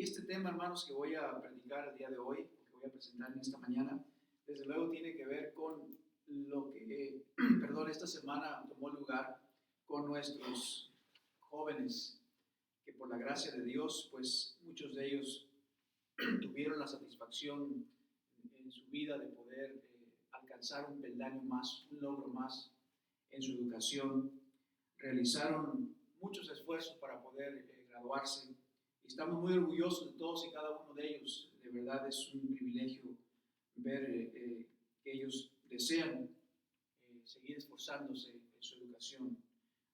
Y este tema, hermanos, que voy a predicar el día de hoy, que voy a presentar en esta mañana, desde luego tiene que ver con lo que, esta semana tomó lugar con nuestros jóvenes, que por la gracia de Dios, pues muchos de ellos tuvieron la satisfacción en su vida de poder alcanzar un peldaño más, un logro más en su educación. Realizaron muchos esfuerzos para poder graduarse y estamos muy orgullosos de todos y cada uno de ellos. De verdad es un privilegio ver que ellos desean seguir esforzándose en su educación.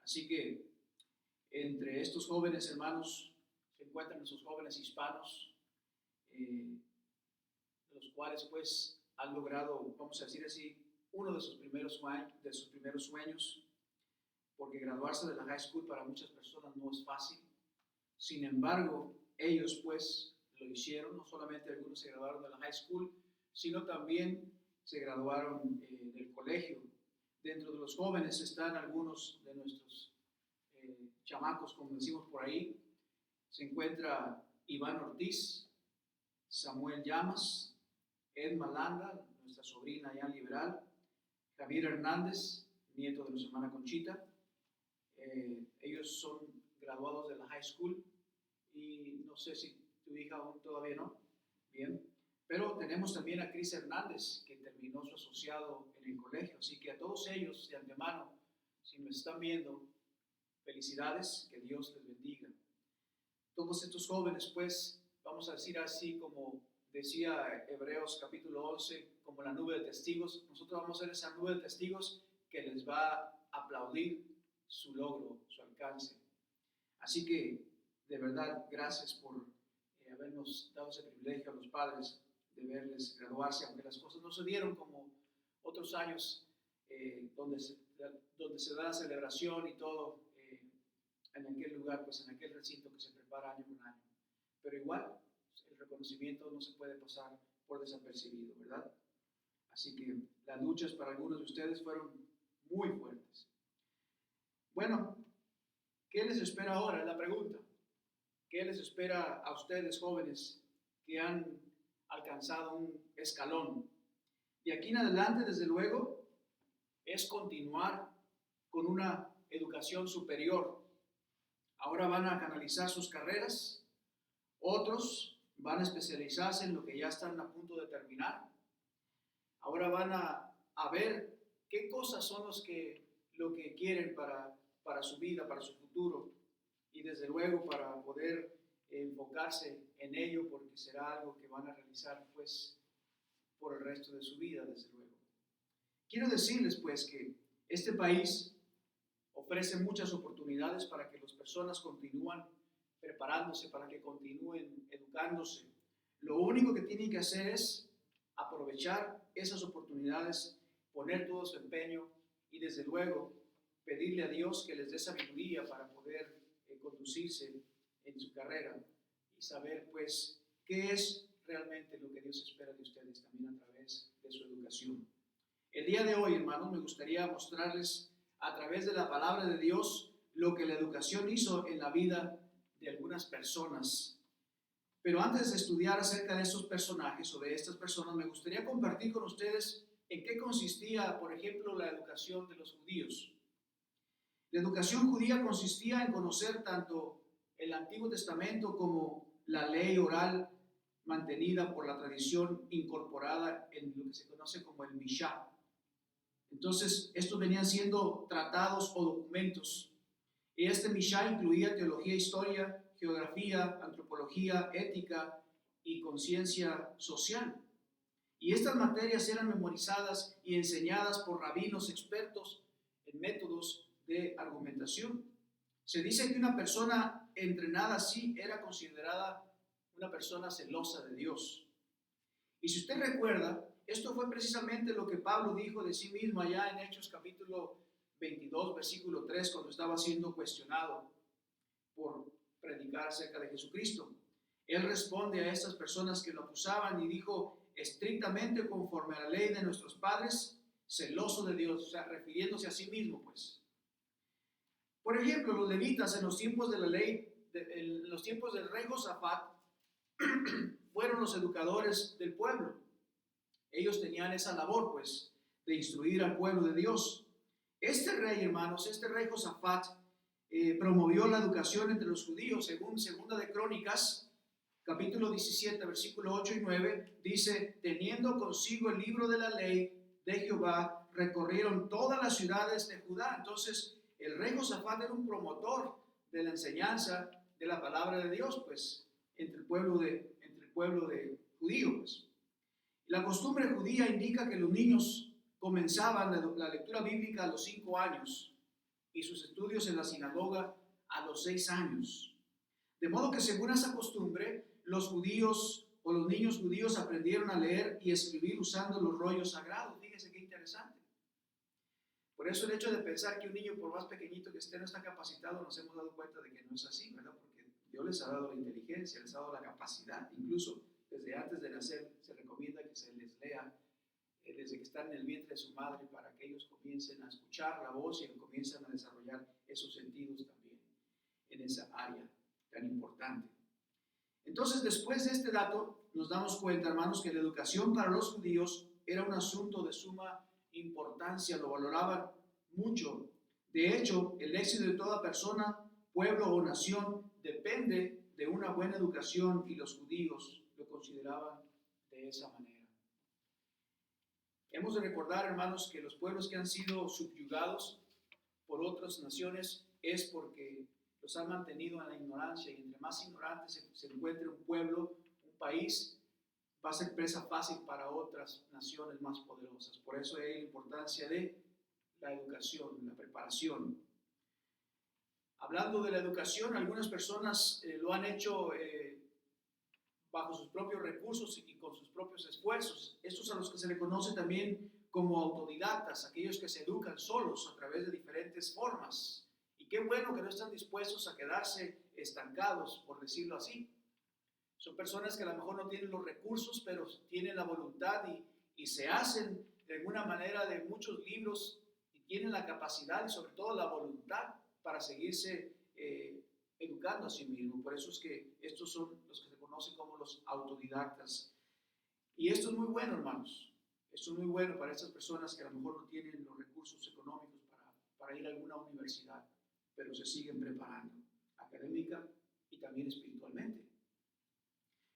Así que entre estos jóvenes hermanos se encuentran nuestros jóvenes hispanos, los cuales pues han logrado, vamos a decir así, uno de sus primeros sueños, porque graduarse de la high school para muchas personas no es fácil. Sin embargo, ellos pues lo hicieron. No solamente algunos se graduaron de la high school, sino también se graduaron del colegio. Dentro de los jóvenes están algunos de nuestros chamacos, como decimos por ahí. Se encuentra Iván Ortiz, Samuel Llamas, Ed Malanda, nuestra sobrina ya liberal, Javier Hernández, nieto de nuestra hermana Conchita. Ellos son graduados de la high school y no sé si tu hija aún todavía no. Bien. Pero tenemos también a Cris Hernández, que terminó su asociado en el colegio. Así que a todos ellos, de antemano, si me están viendo, felicidades, que Dios les bendiga. Todos estos jóvenes, pues, vamos a decir así como decía Hebreos capítulo 11, como la nube de testigos. Nosotros vamos a ser esa nube de testigos que les va a aplaudir su logro, su alcance. Así que, de verdad, gracias por habernos dado ese privilegio a los padres de verles graduarse, aunque las cosas no se dieron como otros años donde se da la celebración y todo en aquel lugar, pues en aquel recinto que se prepara año con año. Pero igual, el reconocimiento no se puede pasar por desapercibido, ¿verdad? Así que las luchas para algunos de ustedes fueron muy fuertes. Bueno, ¿qué les espera ahora? Es la pregunta. ¿Qué les espera a ustedes, jóvenes, que han alcanzado un escalón? De aquí en adelante, desde luego, es continuar con una educación superior. Ahora van a canalizar sus carreras, otros van a especializarse en lo que ya están a punto de terminar. Ahora van a ver qué cosas son lo que quieren para su vida, para su futuro, y desde luego para poder enfocarse en ello, porque será algo que van a realizar pues por el resto de su vida, desde luego. Quiero decirles pues que este país ofrece muchas oportunidades para que las personas continúen preparándose, para que continúen educándose. Lo único que tienen que hacer es aprovechar esas oportunidades, poner todo su empeño y desde luego pedirle a Dios que les dé sabiduría para poder conducirse en su carrera y saber pues qué es realmente lo que Dios espera de ustedes también a través de su educación. El día de hoy, hermanos, me gustaría mostrarles a través de la palabra de Dios lo que la educación hizo en la vida de algunas personas. Pero antes de estudiar acerca de estos personajes o de estas personas, me gustaría compartir con ustedes en qué consistía, por ejemplo, la educación de los judíos. La educación judía consistía en conocer tanto el Antiguo Testamento como la ley oral mantenida por la tradición incorporada en lo que se conoce como el Mishá. Entonces, estos venían siendo tratados o documentos. Y este Mishá incluía teología, historia, geografía, antropología, ética y conciencia social. Y estas materias eran memorizadas y enseñadas por rabinos expertos en métodos de argumentación. Se dice que una persona entrenada así era considerada una persona celosa de Dios. Y si usted recuerda, esto fue precisamente lo que Pablo dijo de sí mismo allá en Hechos capítulo 22, versículo 3, cuando estaba siendo cuestionado por predicar acerca de Jesucristo. Él responde a estas personas que lo acusaban y dijo, estrictamente conforme a la ley de nuestros padres, celoso de Dios, o sea, refiriéndose a sí mismo, pues. Por ejemplo, los levitas en los tiempos de la ley, en los tiempos del rey Josafat, fueron los educadores del pueblo. Ellos tenían esa labor, pues, de instruir al pueblo de Dios. Este rey, hermanos, este rey Josafat, promovió la educación entre los judíos. Según Segunda de Crónicas, capítulo 17, versículo 8 y 9, dice: teniendo consigo el libro de la ley de Jehová, recorrieron todas las ciudades de Judá. Entonces, el rey Josafat era un promotor de la enseñanza de la palabra de Dios, pues, entre el pueblo de judío, pues. La costumbre judía indica que los niños comenzaban la lectura bíblica a los 5 años y sus estudios en la sinagoga a los 6 años. De modo que según esa costumbre, los judíos o los niños judíos aprendieron a leer y escribir usando los rollos sagrados. Fíjense qué interesante. Por eso el hecho de pensar que un niño, por más pequeñito que esté, no está capacitado, nos hemos dado cuenta de que no es así, ¿verdad? Porque Dios les ha dado la inteligencia, les ha dado la capacidad. Incluso desde antes de nacer se recomienda que se les lea desde que están en el vientre de su madre, para que ellos comiencen a escuchar la voz y comiencen a desarrollar esos sentidos también en esa área tan importante. Entonces, después de este dato, nos damos cuenta, hermanos, que la educación para los judíos era un asunto de suma importancia, lo valoraban mucho. De hecho, el éxito de toda persona, pueblo o nación depende de una buena educación, y los judíos lo consideraban de esa manera. Hemos de recordar, hermanos, que los pueblos que han sido subyugados por otras naciones es porque los han mantenido en la ignorancia, y entre más ignorante se encuentre un pueblo, un país, va a ser presa fácil para otras naciones más poderosas. Por eso hay la importancia de la educación, la preparación. Hablando de la educación, algunas personas lo han hecho bajo sus propios recursos y con sus propios esfuerzos. Estos a los que se le conoce también como autodidactas, aquellos que se educan solos a través de diferentes formas. Y qué bueno que no están dispuestos a quedarse estancados, por decirlo así. Son personas que a lo mejor no tienen los recursos, pero tienen la voluntad y se hacen de alguna manera de muchos libros, y tienen la capacidad y sobre todo la voluntad para seguirse educando a sí mismo. Por eso es que estos son los que se conocen como los autodidactas. Y esto es muy bueno, hermanos. Esto es muy bueno para estas personas que a lo mejor no tienen los recursos económicos para ir a alguna universidad, pero se siguen preparando académica y también espiritualmente.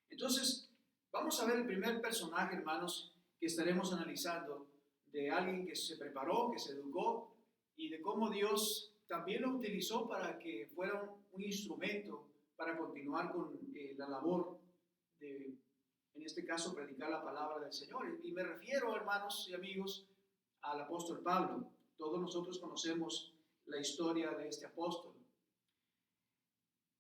Entonces, vamos a ver el primer personaje, hermanos, que estaremos analizando, de alguien que se preparó, que se educó, y de cómo Dios también lo utilizó para que fuera un instrumento para continuar con la labor de, en este caso, predicar la palabra del Señor. Y me refiero, hermanos y amigos, al apóstol Pablo. Todos nosotros conocemos la historia de este apóstol.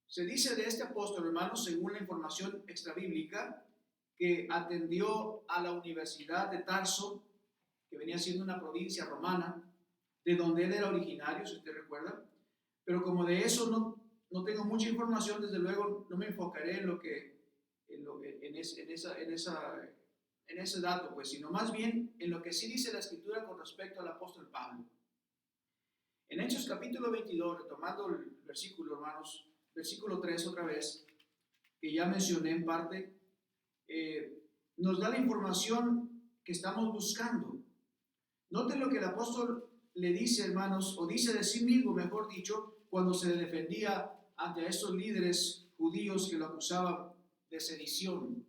Se dice de este apóstol, hermanos, según la información extrabíblica, que atendió a la Universidad de Tarso, que venía siendo una provincia romana, de donde él era originario, si usted recuerda. Pero como de eso no tengo mucha información, desde luego no me enfocaré en ese dato, pues, sino más bien en lo que sí dice la Escritura con respecto al apóstol Pablo. En Hechos capítulo 22, retomando el versículo, hermanos, versículo 3 otra vez, que ya mencioné en parte, nos da la información que estamos buscando. Noten lo que el apóstol le dice, hermanos, o dice de sí mismo, mejor dicho, cuando se defendía ante estos líderes judíos que lo acusaban de sedición.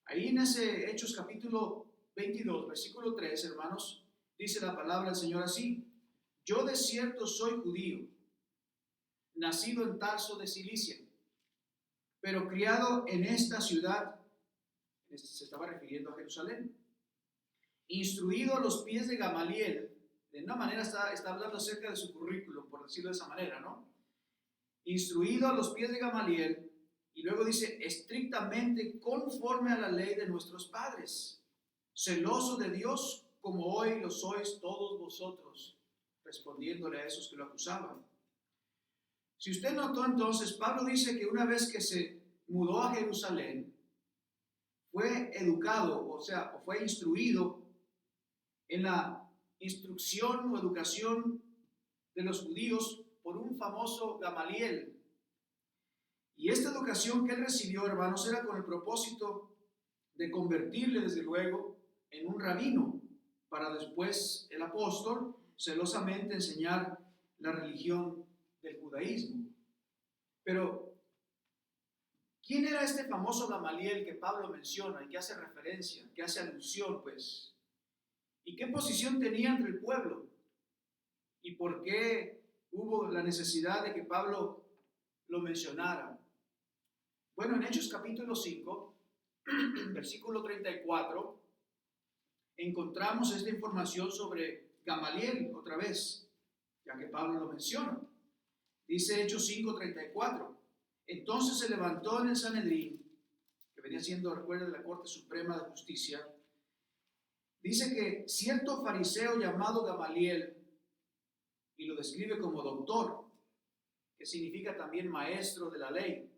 Ahí en ese Hechos capítulo 22, versículo 3, hermanos, dice la palabra del Señor así: yo de cierto soy judío, nacido en Tarso de Cilicia, pero criado en esta ciudad, se estaba refiriendo a Jerusalén, instruido a los pies de Gamaliel. De una manera está hablando acerca de su currículum, por decirlo de esa manera, ¿no? Instruido a los pies de Gamaliel, y luego dice, estrictamente conforme a la ley de nuestros padres, celoso de Dios como hoy lo sois todos vosotros, respondiéndole a esos que lo acusaban. Si usted notó, entonces, Pablo dice que una vez que se mudó a Jerusalén, fue educado, o fue instruido en la instrucción o educación de los judíos por un famoso Gamaliel. Y esta educación que él recibió, hermanos, era con el propósito de convertirle, desde luego, en un rabino, para después el apóstol celosamente enseñar la religión del judaísmo. Pero, ¿quién era este famoso Gamaliel que Pablo menciona y que hace referencia, que hace alusión, pues? ¿Y qué posición tenía entre el pueblo? ¿Y por qué hubo la necesidad de que Pablo lo mencionara? Bueno, en Hechos capítulo 5, versículo 34, encontramos esta información sobre Gamaliel otra vez, ya que Pablo lo menciona. Dice Hechos 5:34. Entonces se levantó en el Sanedrín, que venía siendo, recuerden, la Corte Suprema de Justicia. Dice que cierto fariseo llamado Gamaliel, y lo describe como doctor, que significa también maestro de la ley,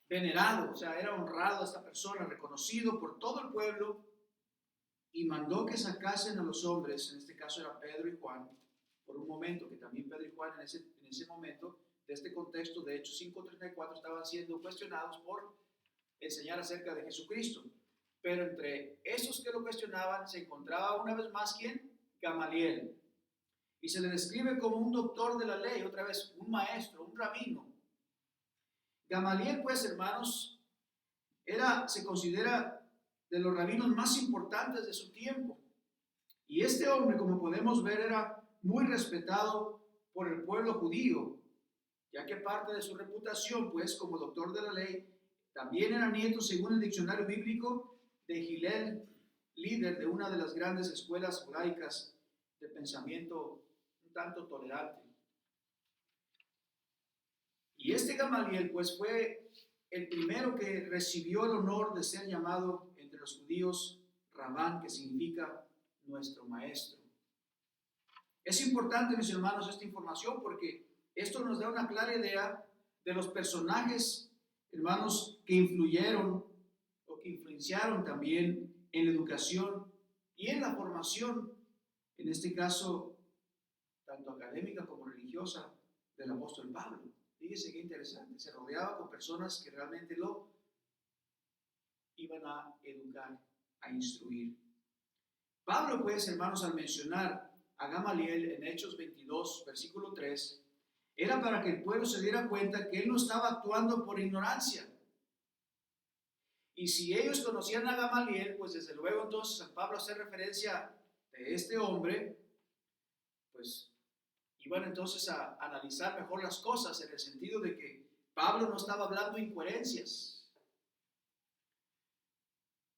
venerado, o sea, era honrado esta persona, reconocido por todo el pueblo, y mandó que sacasen a los hombres, en este caso era Pedro y Juan, por un momento, que también Pedro y Juan en ese momento, de este contexto de Hechos 5:34, estaban siendo cuestionados por enseñar acerca de Jesucristo. Pero entre esos que lo cuestionaban se encontraba una vez más, ¿quién? Gamaliel. Y se le describe como un doctor de la ley, otra vez, un maestro, un rabino. Gamaliel, pues, hermanos, se considera de los rabinos más importantes de su tiempo. Y este hombre, como podemos ver, era muy respetado por el pueblo judío, ya que parte de su reputación, pues, como doctor de la ley, también era nieto, según el diccionario bíblico, de Hillel, líder de una de las grandes escuelas judaicas de pensamiento un tanto tolerante. Y este Gamaliel, pues, fue el primero que recibió el honor de ser llamado entre los judíos Rabán, que significa nuestro maestro. Es importante, mis hermanos, esta información porque esto nos da una clara idea de los personajes, hermanos, que influyeron o que influenciaron también en la educación y en la formación, en este caso, tanto académica como religiosa, del apóstol Pablo. Fíjese qué interesante, se rodeaba con personas que realmente lo iban a educar, a instruir. Pablo, pues, hermanos, al mencionar a Gamaliel en Hechos 22, versículo 3, era para que el pueblo se diera cuenta que él no estaba actuando por ignorancia. Y si ellos conocían a Gamaliel, pues desde luego entonces al Pablo hacer referencia de este hombre, pues iban entonces a analizar mejor las cosas en el sentido de que Pablo no estaba hablando incoherencias,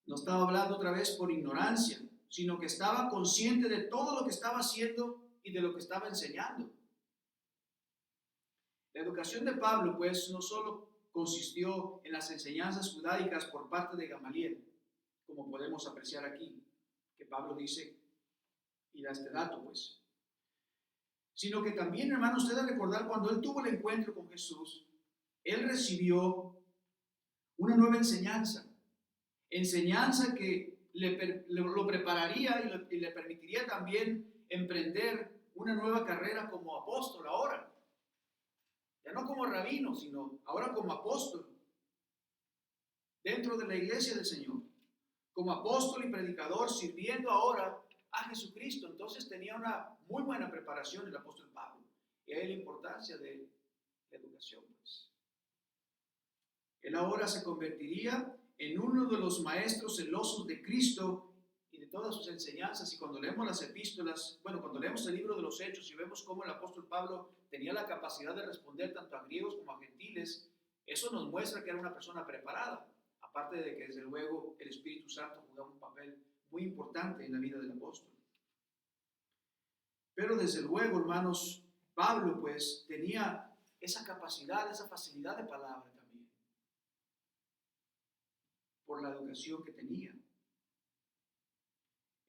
no estaba hablando otra vez por ignorancia, sino que estaba consciente de todo lo que estaba haciendo y de lo que estaba enseñando. La educación de Pablo, pues, no solo consistió en las enseñanzas judaicas por parte de Gamaliel, como podemos apreciar aquí, que Pablo dice y da este dato, pues, sino que también, hermanos, usted debe recordar cuando él tuvo el encuentro con Jesús, él recibió una nueva enseñanza que lo prepararía y le permitiría también emprender una nueva carrera como apóstol ahora. Ya no como rabino, sino ahora como apóstol dentro de la iglesia del Señor. Como apóstol y predicador, sirviendo ahora a Jesucristo. Entonces tenía una muy buena preparación el apóstol Pablo. Y ahí la importancia de la educación, pues. Él ahora se convertiría en uno de los maestros celosos de Cristo y de todas sus enseñanzas. Y cuando leemos las epístolas, cuando leemos el libro de los Hechos y vemos cómo el apóstol Pablo tenía la capacidad de responder tanto a griegos como a gentiles, eso nos muestra que era una persona preparada. Aparte de que desde luego el Espíritu Santo jugaba un papel muy importante en la vida del apóstol. Pero desde luego, hermanos, Pablo pues tenía esa capacidad, esa facilidad de palabra también, por la educación que tenía.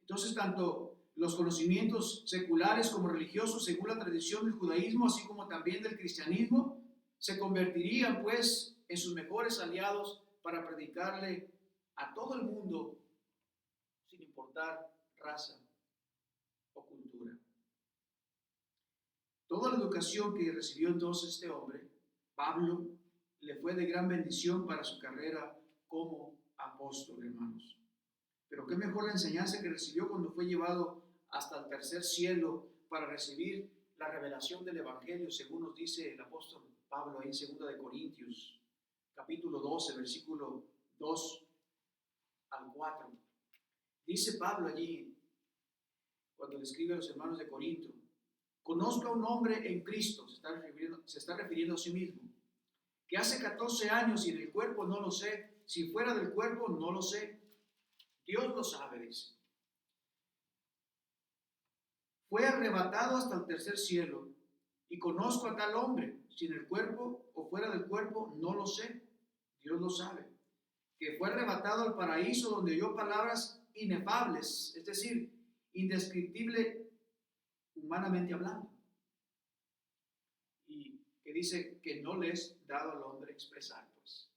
Entonces, tanto los conocimientos seculares como religiosos, según la tradición del judaísmo, así como también del cristianismo, se convertirían pues en sus mejores aliados para predicarle a todo el mundo, sin importar raza o cultura. Toda la educación que recibió entonces este hombre Pablo le fue de gran bendición para su carrera como apóstol, hermanos. Pero qué mejor la enseñanza que recibió cuando fue llevado hasta el tercer cielo para recibir la revelación del Evangelio, según nos dice el apóstol Pablo ahí en 2 de Corintios, capítulo 12, versículo 2 al 4. Dice Pablo allí, cuando le escribe a los hermanos de Corinto: conozco a un hombre en Cristo, se está refiriendo a sí mismo, que hace 14 años y en el cuerpo no lo sé, si fuera del cuerpo no lo sé, Dios lo sabe, dice. Fue arrebatado hasta el tercer cielo, y conozco a tal hombre, si en el cuerpo o fuera del cuerpo no lo sé, Dios lo sabe, que fue arrebatado al paraíso, donde oyó palabras inefables, es decir, indescriptible humanamente hablando, y que dice que no le es dado al hombre expresar, pues.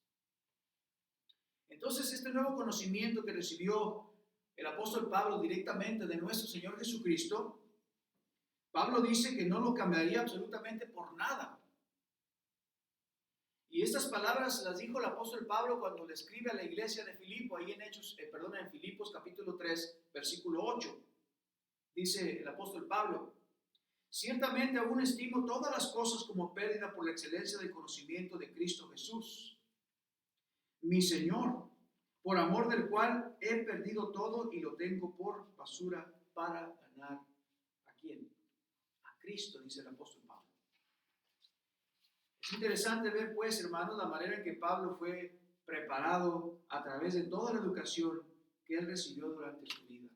Entonces, este nuevo conocimiento que recibió el apóstol Pablo directamente de nuestro Señor Jesucristo, Pablo dice que no lo cambiaría absolutamente por nada. Y estas palabras las dijo el apóstol Pablo cuando le escribe a la iglesia de Filipo, ahí en Filipos capítulo 3, versículo 8. Dice el apóstol Pablo: ciertamente aún estimo todas las cosas como pérdida por la excelencia del conocimiento de Cristo Jesús, mi Señor, por amor del cual he perdido todo y lo tengo por basura para ganar ¿a quién? A Cristo, dice el apóstol Pablo. Es interesante ver, pues, hermanos, la manera en que Pablo fue preparado a través de toda la educación que él recibió durante su vida.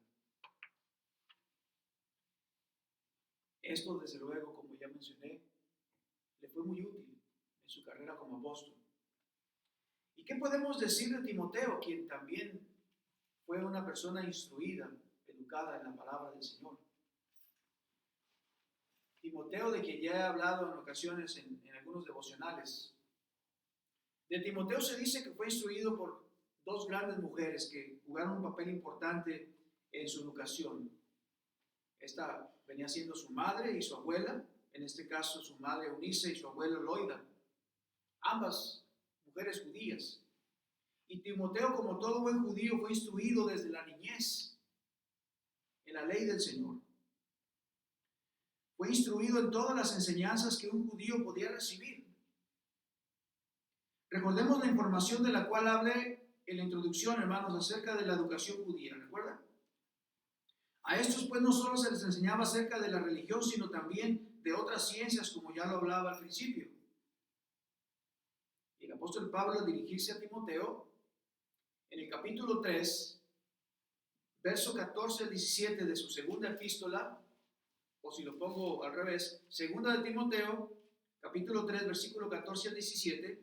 Esto, desde luego, como ya mencioné, le fue muy útil en su carrera como apóstol. ¿Y qué podemos decir de Timoteo, quien también fue una persona instruida, educada en la palabra del Señor? Timoteo, de quien ya he hablado en ocasiones en algunos devocionales. De Timoteo se dice que fue instruido por dos grandes mujeres que jugaron un papel importante en su educación. Esta venía siendo su madre y su abuela, en este caso su madre Eunice y su abuela Loida, ambas mujeres judías. Y Timoteo, como todo buen judío, fue instruido desde la niñez en la ley del Señor. Fue instruido en todas las enseñanzas que un judío podía recibir. Recordemos la información de la cual hablé en la introducción, hermanos, acerca de la educación judía, ¿recuerdan? A estos, pues, no solo se les enseñaba acerca de la religión, sino también de otras ciencias, como ya lo hablaba al principio. Y el apóstol Pablo, al dirigirse a Timoteo, en el capítulo 3, verso 14 al 17 de su segunda epístola, o si lo pongo al revés, segunda de Timoteo, capítulo 3, versículo 14 al 17,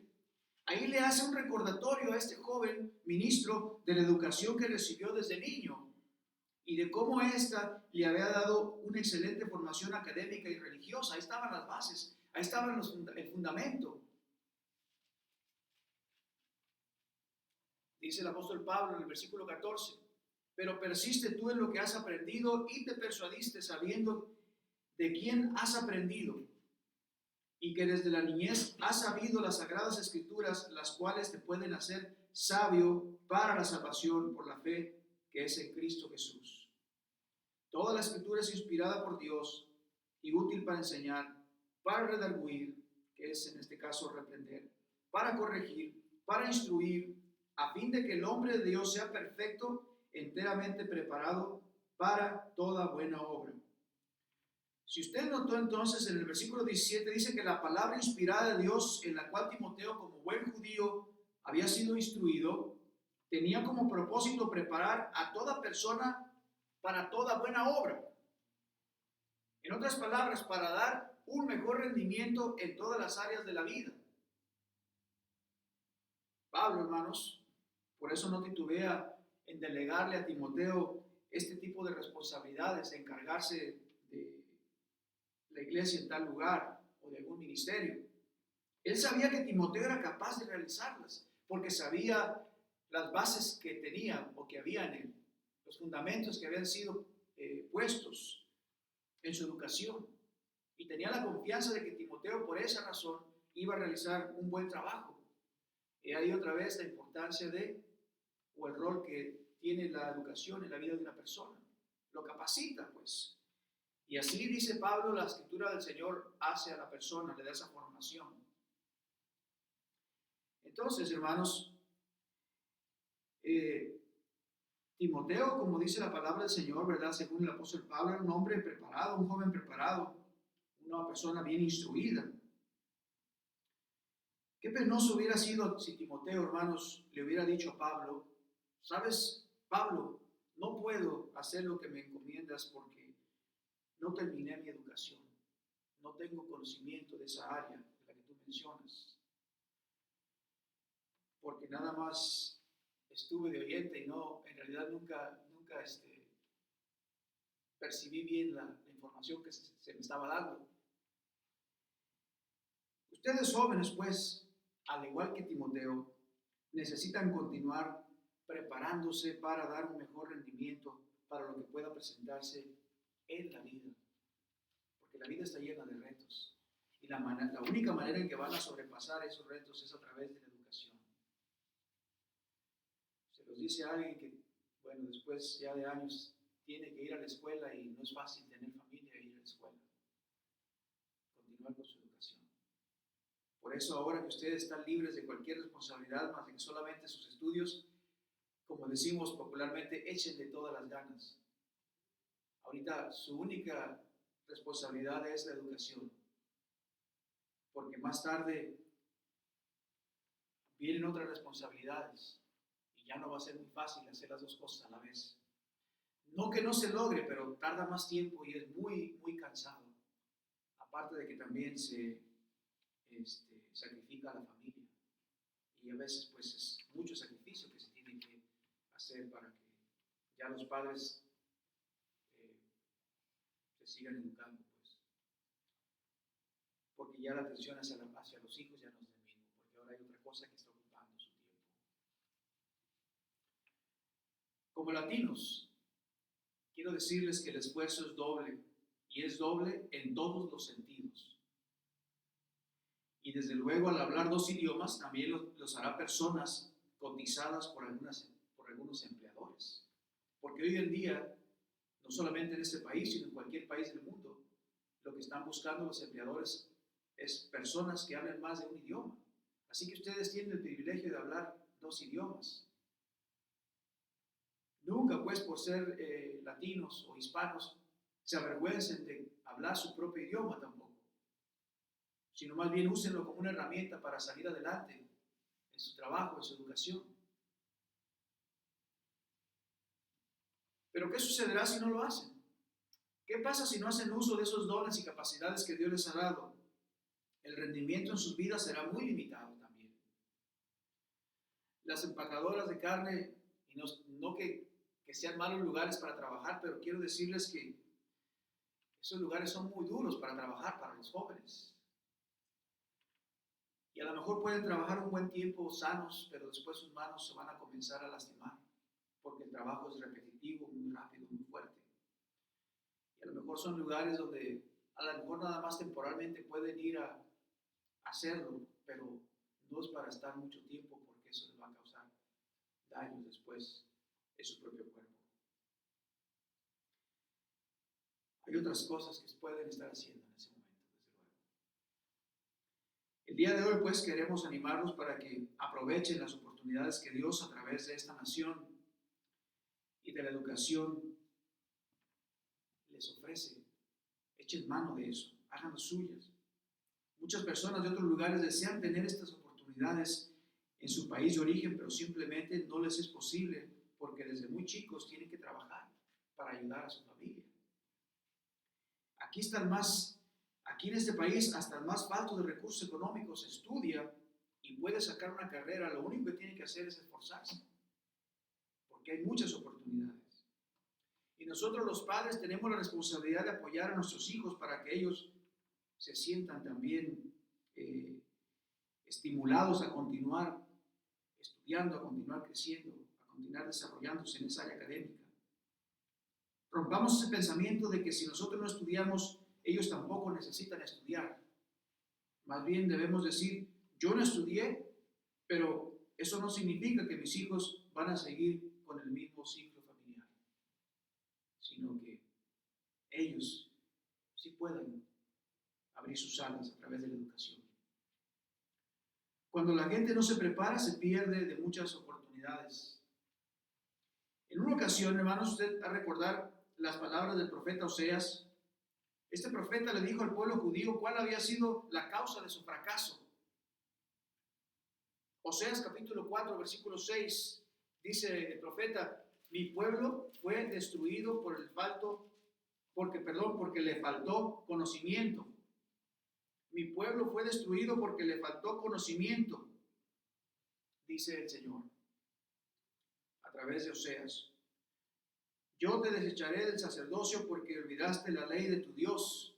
ahí le hace un recordatorio a este joven ministro de la educación que recibió desde niño y de cómo ésta le había dado una excelente formación académica y religiosa. Ahí estaban las bases, ahí estaba el fundamento. Dice el apóstol Pablo en el versículo 14: pero persiste tú en lo que has aprendido y te persuadiste sabiendo de quién has aprendido, y que desde la niñez has sabido las sagradas escrituras, las cuales te pueden hacer sabio para la salvación por la fe que es en Cristo Jesús. Toda la escritura es inspirada por Dios y útil para enseñar, para redarguir, que es en este caso reprender, para corregir, para instruir, a fin de que el hombre de Dios sea perfecto, enteramente preparado para toda buena obra. Si usted notó entonces en el versículo 17, dice que la palabra inspirada de Dios, en la cual Timoteo, como buen judío, había sido instruido, tenía como propósito preparar a toda persona para toda buena obra. En otras palabras, para dar un mejor rendimiento en todas las áreas de la vida. Pablo, hermanos, por eso no titubea en delegarle a Timoteo este tipo de responsabilidades, de encargarse de la iglesia en tal lugar o de algún ministerio. Él sabía que Timoteo era capaz de realizarlas, porque sabía las bases que tenía o que había en él, los fundamentos que habían sido puestos en su educación. Y tenía la confianza de que Timoteo, por esa razón, iba a realizar un buen trabajo. Y ahí otra vez la importancia o el rol que tiene la educación en la vida de una persona. Lo capacita, pues. Y así dice Pablo, la escritura del Señor hace a la persona, le da esa formación. Entonces, hermanos, Timoteo, como dice la palabra del Señor, ¿verdad? Según el apóstol Pablo, era un hombre preparado, un joven preparado, una persona bien instruida. Qué penoso hubiera sido si Timoteo, hermanos, le hubiera dicho a Pablo, ¿sabes, Pablo? No puedo hacer lo que me encomiendas porque no terminé mi educación. No tengo conocimiento de esa área de la que tú mencionas. Porque nada más estuve de oyente y no, en realidad nunca percibí bien la información que se me estaba dando. Ustedes jóvenes, pues, al igual que Timoteo, necesitan continuar preparándose para dar un mejor rendimiento para lo que pueda presentarse en la vida. Porque la vida está llena de retos. Y la única manera en que van a sobrepasar esos retos es a través de la educación. Se los dice a alguien que, bueno, después ya de años tiene que ir a la escuela y no es fácil tener familia e ir a la escuela. Continuar con su educación. Por eso ahora que ustedes están libres de cualquier responsabilidad más de que solamente sus estudios, como decimos popularmente, échenle todas las ganas. Ahorita su única responsabilidad es la educación, porque más tarde vienen otras responsabilidades y ya no va a ser muy fácil hacer las dos cosas a la vez. No que no se logre, pero tarda más tiempo y es muy, muy cansado. Aparte de que también se sacrifica a la familia y a veces pues es mucho sacrificio que se tiene que hacer para que ya los padres se sigan educando, pues, porque ya la atención hacia los hijos ya no es lo mismo, porque ahora hay otra cosa que está ocupando su tiempo. Como latinos, quiero decirles que el esfuerzo es doble, y es doble en todos los sentidos. Y desde luego, al hablar dos idiomas, también los hará personas cotizadas por algunos empleadores. Porque hoy en día, no solamente en este país, sino en cualquier país del mundo, lo que están buscando los empleadores es personas que hablen más de un idioma. Así que ustedes tienen el privilegio de hablar dos idiomas. Nunca, pues, por ser latinos o hispanos, se avergüencen de hablar su propio idioma tampoco, sino más bien úsenlo como una herramienta para salir adelante en su trabajo, en su educación. Pero ¿qué sucederá si no lo hacen? ¿Qué pasa si no hacen uso de esos dones y capacidades que Dios les ha dado? El rendimiento en sus vidas será muy limitado también. Las empacadoras de carne, y no que sean malos lugares para trabajar, pero quiero decirles que esos lugares son muy duros para trabajar para los jóvenes. Y a lo mejor pueden trabajar un buen tiempo sanos, pero después sus manos se van a comenzar a lastimar, porque el trabajo es repetitivo, muy rápido, muy fuerte. Y a lo mejor son lugares donde a lo mejor nada más temporalmente pueden ir a hacerlo, pero no es para estar mucho tiempo, porque eso les va a causar daños después en su propio cuerpo. Hay otras cosas que pueden estar haciendo en ese momento, desde luego. El día de hoy, pues, queremos animarlos para que aprovechen las oportunidades que Dios, a través de esta nación y de la educación, les ofrece. Echen mano de eso, háganlo suyas. Muchas personas de otros lugares desean tener estas oportunidades en su país de origen, pero simplemente no les es posible porque desde muy chicos tienen que trabajar para ayudar a su familia. Aquí en este país, hasta el más falto de recursos económicos estudia y puede sacar una carrera. Lo único que tiene que hacer es esforzarse, porque hay muchas oportunidades. Y nosotros los padres tenemos la responsabilidad de apoyar a nuestros hijos para que ellos se sientan también estimulados a continuar estudiando, a continuar creciendo, a continuar desarrollándose en esa área académica. Rompamos ese pensamiento de que si nosotros no estudiamos, ellos tampoco necesitan estudiar. Más bien debemos decir, yo no estudié, pero eso no significa que mis hijos van a seguir con el mismo ciclo familiar, sino que ellos sí pueden abrir sus alas a través de la educación. Cuando la gente no se prepara, se pierde de muchas oportunidades. En una ocasión, hermanos, usted a recordar las palabras del profeta Oseas. Este profeta le dijo al pueblo judío cuál había sido la causa de su fracaso. Oseas capítulo 4, versículo 6, dice el profeta, mi pueblo fue destruido porque le faltó conocimiento. Mi pueblo fue destruido porque le faltó conocimiento, dice el Señor, a través de Oseas. Yo te desecharé del sacerdocio porque olvidaste la ley de tu Dios.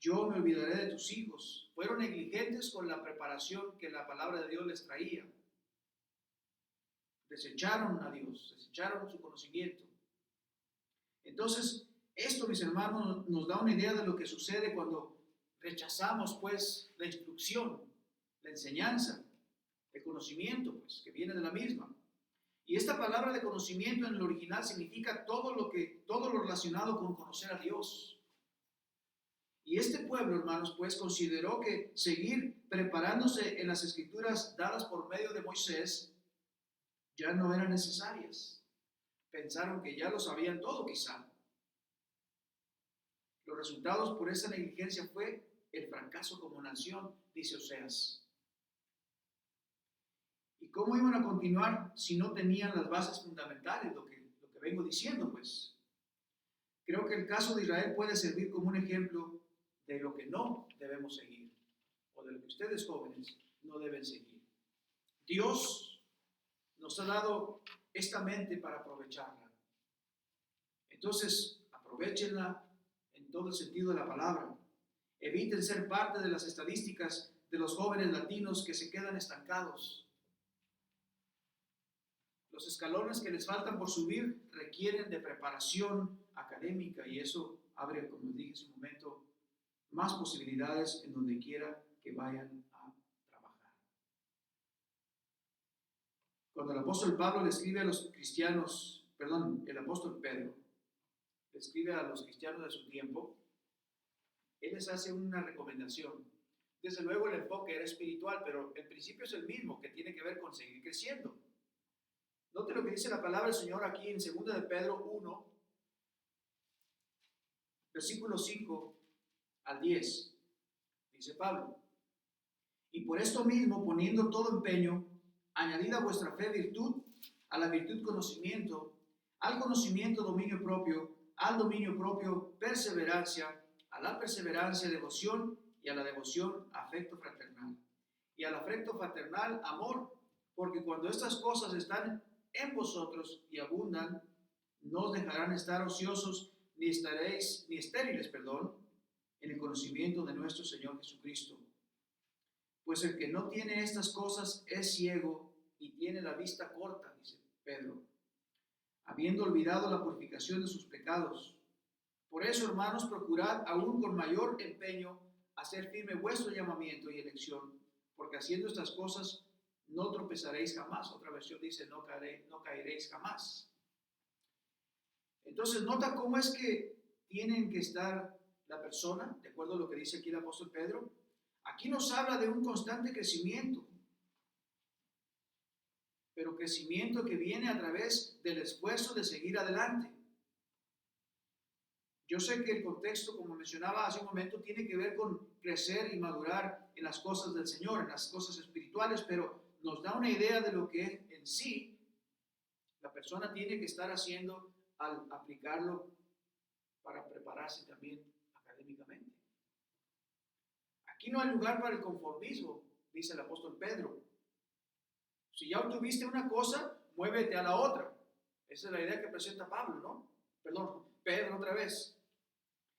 Yo me olvidaré de tus hijos. Fueron negligentes con la preparación que la palabra de Dios les traía. Desecharon a Dios, desecharon su conocimiento. Entonces, esto, mis hermanos, nos da una idea de lo que sucede cuando rechazamos, pues, la instrucción, la enseñanza, el conocimiento, pues, que viene de la misma. Y esta palabra de conocimiento en el original significa todo lo relacionado con conocer a Dios. Y este pueblo, hermanos, pues consideró que seguir preparándose en las escrituras dadas por medio de Moisés ya no eran necesarias. Pensaron que ya lo sabían todo, quizá. Los resultados por esa negligencia fue el fracaso como nación, dice Oseas. ¿Y cómo iban a continuar si no tenían las bases fundamentales? Lo que vengo diciendo, pues. Creo que el caso de Israel puede servir como un ejemplo de lo que no debemos seguir, o de lo que ustedes jóvenes no deben seguir. Dios nos ha dado esta mente para aprovecharla. Entonces, aprovechenla en todo el sentido de la palabra. Eviten ser parte de las estadísticas de los jóvenes latinos que se quedan estancados. Los escalones que les faltan por subir requieren de preparación académica y eso abre, como les dije hace un momento, más posibilidades en donde quiera que vayan a trabajar. Cuando el apóstol Pablo le escribe a los cristianos, el apóstol Pedro le escribe a los cristianos de su tiempo, él les hace una recomendación. Desde luego el enfoque era espiritual, pero el principio es el mismo, que tiene que ver con seguir creciendo. Note lo que dice la palabra del Señor aquí en 2 de Pedro 1, versículo 5 al 10. Dice Pablo, y por esto mismo, poniendo todo empeño, añadid a vuestra fe virtud, a la virtud conocimiento, al conocimiento dominio propio, al dominio propio perseverancia, a la perseverancia devoción y a la devoción afecto fraternal. Y al afecto fraternal amor, porque cuando estas cosas están en vosotros y abundan, no os dejarán estar ociosos ni estériles, en el conocimiento de nuestro Señor Jesucristo. Pues el que no tiene estas cosas es ciego y tiene la vista corta, dice Pedro, habiendo olvidado la purificación de sus pecados. Por eso, hermanos, procurad aún con mayor empeño hacer firme vuestro llamamiento y elección, porque haciendo estas cosas no tropezaréis jamás. Otra versión dice, no caeréis jamás. Entonces, nota cómo es que tienen que estar la persona, de acuerdo a lo que dice aquí el apóstol Pedro. Aquí nos habla de un constante crecimiento, pero crecimiento que viene a través del esfuerzo de seguir adelante. Yo sé que el contexto, como mencionaba hace un momento, tiene que ver con crecer y madurar en las cosas del Señor, en las cosas espirituales, pero nos da una idea de lo que en sí la persona tiene que estar haciendo al aplicarlo para prepararse también académicamente. Aquí no hay lugar para el conformismo, dice el apóstol Pedro. Si ya obtuviste una cosa, muévete a la otra. Esa es la idea que presenta Pedro otra vez.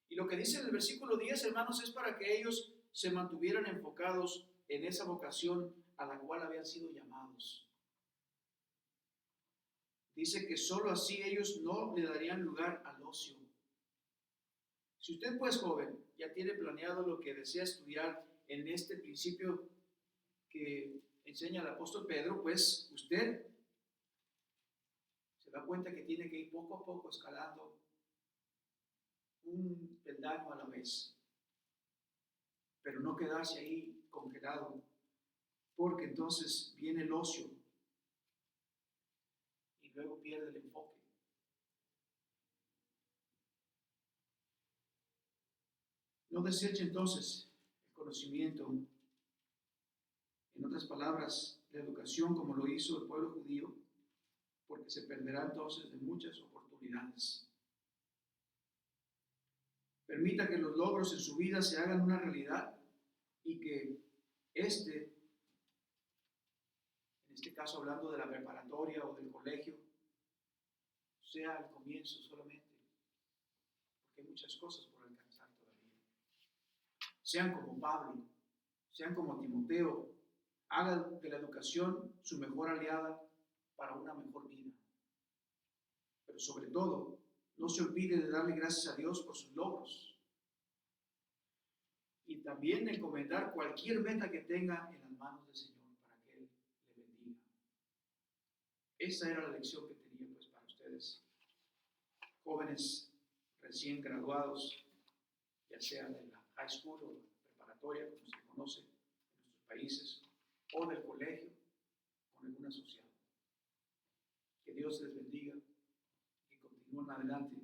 Y lo que dice en el versículo 10, hermanos, es para que ellos se mantuvieran enfocados en esa vocación a la cual habían sido llamados. Dice que solo así ellos no le darían lugar al ocio. Si usted, pues, joven, ya tiene planeado lo que desea estudiar en este principio que enseña el apóstol Pedro, pues usted se da cuenta que tiene que ir poco a poco escalando un peldaño a la vez, pero no quedarse ahí congelado, porque entonces viene el ocio y luego pierde el enfoque. No deseche entonces el conocimiento, en otras palabras, la educación como lo hizo el pueblo judío, porque se perderá entonces de muchas oportunidades. Permita que los logros en su vida se hagan una realidad y que en este caso hablando de la preparatoria o del colegio, sea el comienzo solamente, porque hay muchas cosas por alcanzar todavía. Sean como Pablo, sean como Timoteo, hagan de la educación su mejor aliada para una mejor vida. Pero sobre todo, no se olvide de darle gracias a Dios por sus logros. Y también encomendar cualquier meta que tenga en las manos del Señor para que Él le bendiga. Esa era la lección que tenía pues para ustedes, jóvenes recién graduados, ya sea de la high school o preparatoria, como se conoce en nuestros países, o del colegio, con alguna asociada. Que Dios les bendiga, que continúen adelante,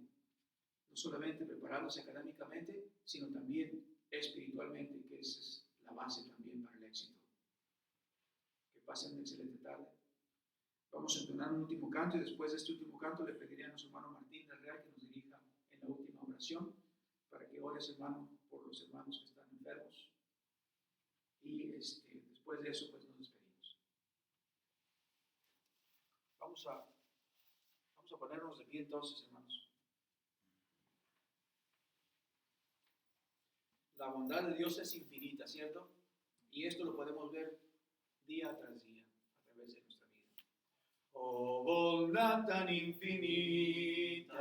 no solamente preparándose académicamente, sino también espiritualmente, que esa es la base también para el éxito. Que pasen una excelente tarde. Vamos a entonar un último canto y después de este último canto le pediré a nuestro hermano Martín del Real que nos dirija en la última oración para que ores, hermano, por los hermanos que están enfermos. Y después de eso, pues nos despedimos. Vamos a ponernos de pie entonces, hermanos. La bondad de Dios es infinita, ¿cierto? Y esto lo podemos ver día tras día a través de nuestra vida. Oh, bondad tan infinita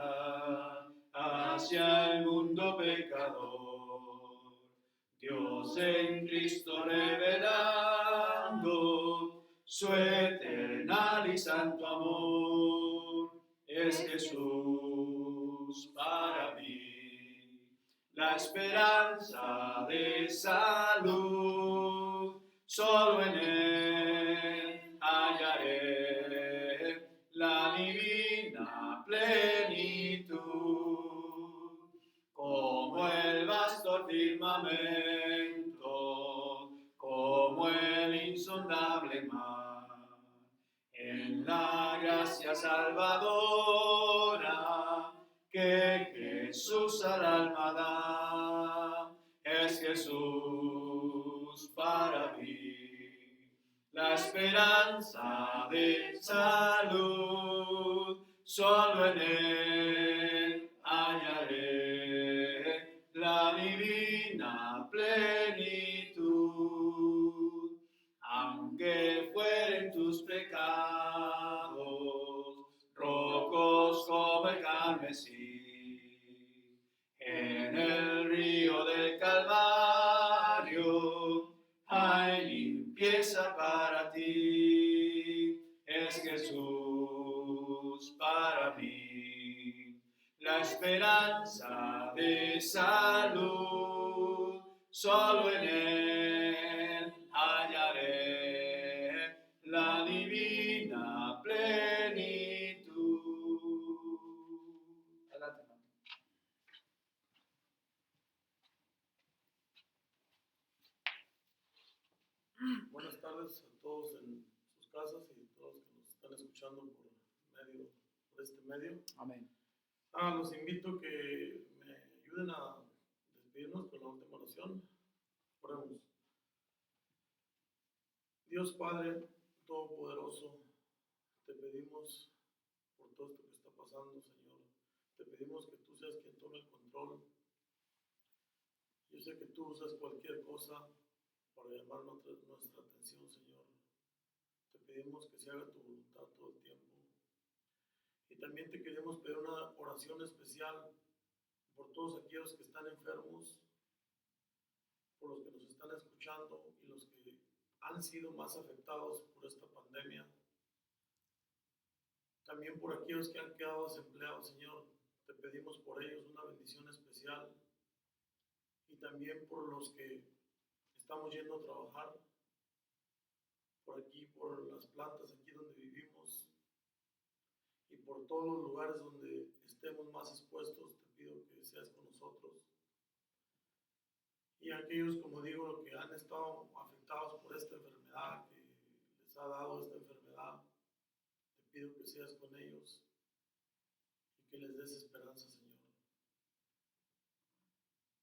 hacia el mundo pecador, Dios en Cristo revelando su eternal y santo amor. Es Jesús para mí la esperanza de salud, solo en Él hallaré la divina plenitud, como el vasto firmamento, como el insondable mar, en la gracia salvadora que Jesús al alma da. Es Jesús para mí la esperanza de salud, solo en Él hallaré la divina plenitud. Aunque fueren tus pecados rojos como el carmesí, en el río del Calvario hay limpieza para ti. Es Jesús para mí la esperanza de salud, solo en Él hallaré la divina plenitud. Adelante, hermano. Buenas tardes a todos en sus casas y a todos que nos están escuchando por este medio. Amén. Los invito a que me ayuden a despedirnos con la última oración. Oremos. Dios Padre Todopoderoso, te pedimos por todo esto que está pasando, Señor. Te pedimos que tú seas quien tome el control. Yo sé que tú usas cualquier cosa para llamar nuestra atención, Señor. Te pedimos que se haga tu voluntad todo el tiempo. Y también te queremos pedir una oración especial por todos aquellos que están enfermos, por los que nos están escuchando y los que han sido más afectados por esta pandemia. También por aquellos que han quedado desempleados, Señor, te pedimos por ellos una bendición especial. Y también por los que estamos yendo a trabajar, por aquí, por las plantas aquí donde vivimos, y por todos los lugares donde estemos más expuestos, te pido que seas con nosotros. Y aquellos, como digo, que han estado afectados por esta enfermedad, que les ha dado esta enfermedad, te pido que seas con ellos y que les des esperanza, Señor.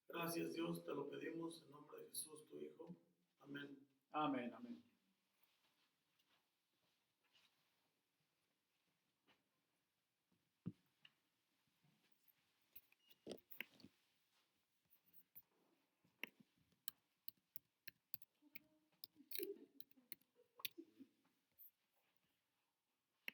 Gracias, Dios, te lo pedimos en nombre de Jesús, tu Hijo. Amén. Amén, amén.